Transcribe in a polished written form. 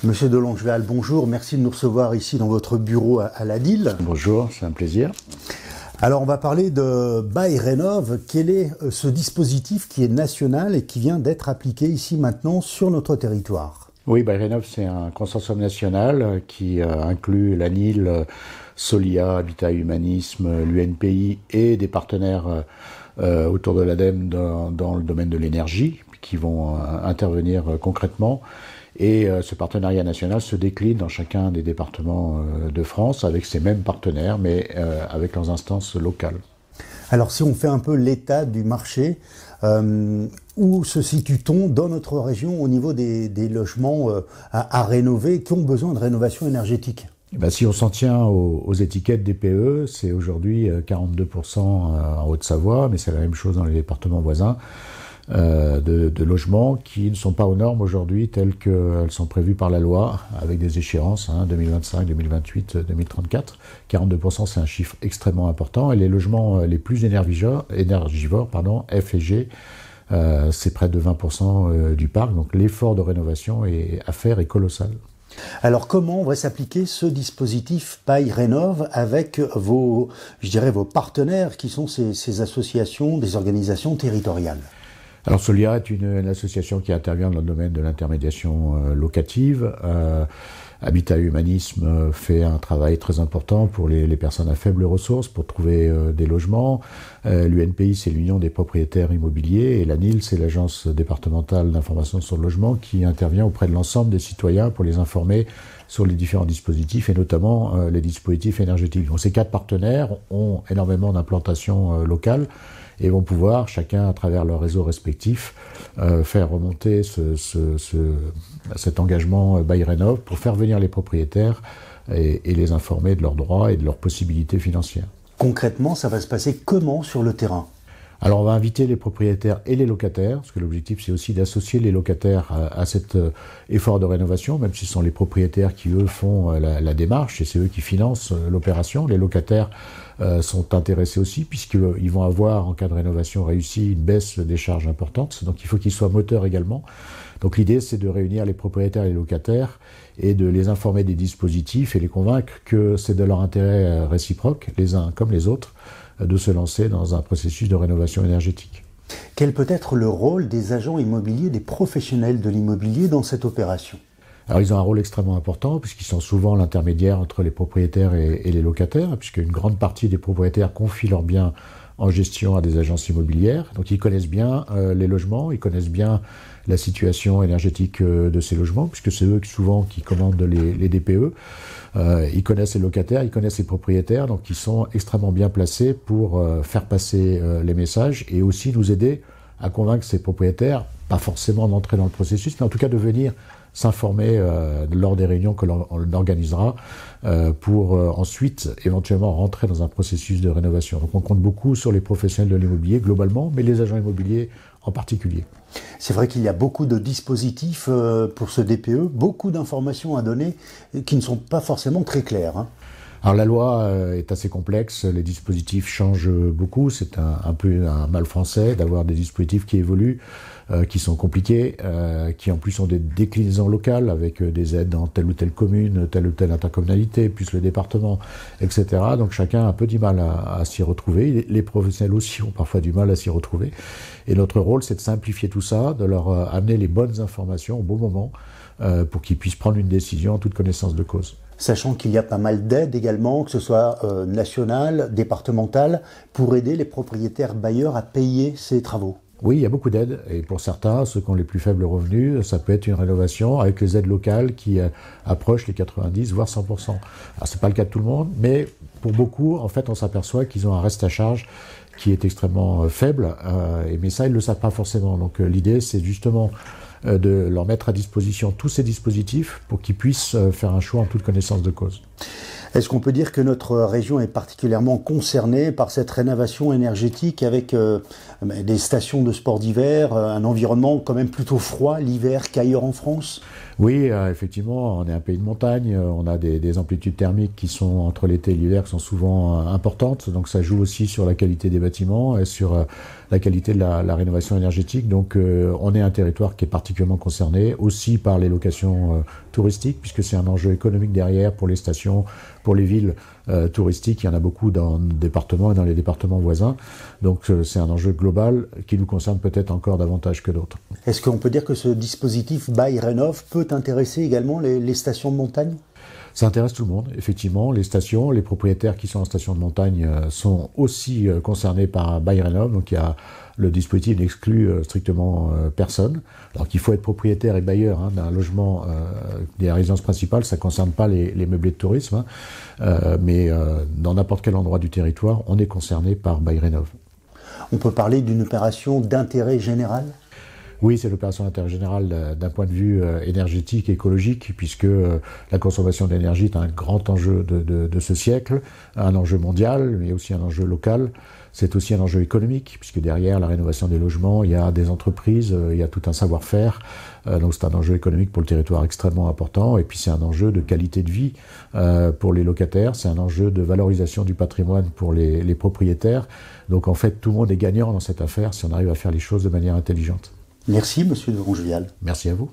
Monsieur de Longeval, bonjour, merci de nous recevoir ici dans votre bureau à la Dyle. Bonjour, c'est un plaisir. Alors on va parler de BuyRénov'. Quel est ce dispositif qui est national et qui vient d'être appliqué ici maintenant sur notre territoire? Oui, BuyRénov', c'est un consortium national qui inclut l'ANIL, Solia, Habitat et Humanisme, l'UNPI et des partenaires autour de l'ADEME dans le domaine de l'énergie qui vont intervenir concrètement. Et ce partenariat national se décline dans chacun des départements de France avec ces mêmes partenaires, mais avec leurs instances locales. Alors si on fait un peu l'état du marché, où se situe-t-on dans notre région au niveau des logements à rénover qui ont besoin de rénovation énergétique? Si on s'en tient aux étiquettes DPE, c'est aujourd'hui 42% en Haute-Savoie, mais c'est la même chose dans les départements voisins. De logements qui ne sont pas aux normes aujourd'hui telles qu'elles sont prévues par la loi, avec des échéances 2025, 2028, 2034. 42%, c'est un chiffre extrêmement important. Et les logements les plus énergivores, F et G, c'est près de 20% du parc. Donc l'effort de rénovation à faire est colossal. Alors comment va s'appliquer ce dispositif BuyRénov' avec vos partenaires qui sont ces associations, des organisations territoriales? Alors Solia est une association qui intervient dans le domaine de l'intermédiation locative. Habitat et Humanisme fait un travail très important pour les personnes à faibles ressources, pour trouver des logements. L'UNPI, c'est l'Union des propriétaires immobiliers, et l'ANIL, c'est l'Agence départementale d'information sur le logement, qui intervient auprès de l'ensemble des citoyens pour les informer sur les différents dispositifs, et notamment les dispositifs énergétiques. Donc ces 4 partenaires ont énormément d'implantations locales, et vont pouvoir, chacun à travers leur réseau respectif, faire remonter cet engagement BuyRénov' pour faire venir les propriétaires et les informer de leurs droits et de leurs possibilités financières. Concrètement, ça va se passer comment sur le terrain ? Alors on va inviter les propriétaires et les locataires, parce que l'objectif c'est aussi d'associer les locataires à cet effort de rénovation, même si ce sont les propriétaires qui eux font la démarche et c'est eux qui financent l'opération. Les locataires sont intéressés aussi, puisqu'ils vont avoir en cas de rénovation réussie une baisse des charges importantes, donc il faut qu'ils soient moteurs également. Donc l'idée c'est de réunir les propriétaires et les locataires et de les informer des dispositifs et les convaincre que c'est de leur intérêt réciproque, les uns comme les autres, de se lancer dans un processus de rénovation énergétique. Quel peut être le rôle des agents immobiliers, des professionnels de l'immobilier dans cette opération ? Alors ils ont un rôle extrêmement important puisqu'ils sont souvent l'intermédiaire entre les propriétaires et les locataires, puisqu'une grande partie des propriétaires confient leurs biens en gestion à des agences immobilières. Donc ils connaissent bien les logements, ils connaissent bien la situation énergétique de ces logements, puisque c'est eux souvent qui commandent les DPE. Ils connaissent les locataires, ils connaissent les propriétaires, donc ils sont extrêmement bien placés pour faire passer les messages et aussi nous aider à convaincre ces propriétaires, pas forcément d'entrer dans le processus, mais en tout cas de venir s'informer lors des réunions que l'on organisera pour ensuite éventuellement rentrer dans un processus de rénovation. Donc on compte beaucoup sur les professionnels de l'immobilier globalement, mais les agents immobiliers en particulier. C'est vrai qu'il y a beaucoup de dispositifs pour ce DPE, beaucoup d'informations à donner qui ne sont pas forcément très claires. Alors la loi est assez complexe, les dispositifs changent beaucoup, c'est un peu un mal français d'avoir des dispositifs qui évoluent, qui sont compliqués, qui en plus ont des déclinaisons locales avec des aides dans telle ou telle commune, telle ou telle intercommunalité, plus le département, etc. Donc chacun a un peu du mal à s'y retrouver. Les professionnels aussi ont parfois du mal à s'y retrouver. Et notre rôle, c'est de simplifier tout ça, de leur amener les bonnes informations au bon moment pour qu'ils puissent prendre une décision en toute connaissance de cause. Sachant qu'il y a pas mal d'aides également, que ce soit nationales, départementales, pour aider les propriétaires bailleurs à payer ces travaux. Oui, il y a beaucoup d'aides, et pour certains, ceux qui ont les plus faibles revenus, ça peut être une rénovation avec les aides locales qui approchent les 90 voire 100%. Alors c'est pas le cas de tout le monde, mais pour beaucoup, en fait, on s'aperçoit qu'ils ont un reste à charge qui est extrêmement faible, mais ça, ils le savent pas forcément. Donc l'idée, c'est justement de leur mettre à disposition tous ces dispositifs pour qu'ils puissent faire un choix en toute connaissance de cause. Est-ce qu'on peut dire que notre région est particulièrement concernée par cette rénovation énergétique avec des stations de sport d'hiver, un environnement quand même plutôt froid l'hiver qu'ailleurs en France ? Oui, effectivement, on est un pays de montagne, on a des amplitudes thermiques qui sont entre l'été et l'hiver qui sont souvent importantes, donc ça joue aussi sur la qualité des bâtiments et sur la qualité de la rénovation énergétique. Donc on est un territoire qui est particulièrement concerné aussi par les locations touristiques, puisque c'est un enjeu économique derrière pour les stations, pour les villes touristiques. Il y en a beaucoup dans le département et dans les départements voisins. Donc c'est un enjeu global qui nous concerne peut-être encore davantage que d'autres. Est-ce qu'on peut dire que ce dispositif Buy Rénov peut intéresser également les stations de montagne ? Ça intéresse tout le monde, effectivement. Les stations, les propriétaires qui sont en station de montagne sont aussi concernés par Buy Rénov. Donc il y a le dispositif n'exclut strictement personne. Alors qu'il faut être propriétaire et bailleur d'un logement, des résidences principales, ça ne concerne pas les meublés de tourisme. Mais dans n'importe quel endroit du territoire, on est concerné par Buy Rénov. On peut parler d'une opération d'intérêt général ? Oui, c'est l'opération d'intérêt général d'un point de vue énergétique et écologique, puisque la consommation d'énergie est un grand enjeu de ce siècle, un enjeu mondial, mais aussi un enjeu local. C'est aussi un enjeu économique, puisque derrière la rénovation des logements, il y a des entreprises, il y a tout un savoir-faire. Donc c'est un enjeu économique pour le territoire extrêmement important. Et puis c'est un enjeu de qualité de vie pour les locataires. C'est un enjeu de valorisation du patrimoine pour les propriétaires. Donc en fait, tout le monde est gagnant dans cette affaire si on arrive à faire les choses de manière intelligente. Merci, monsieur de Rongevial. Merci à vous.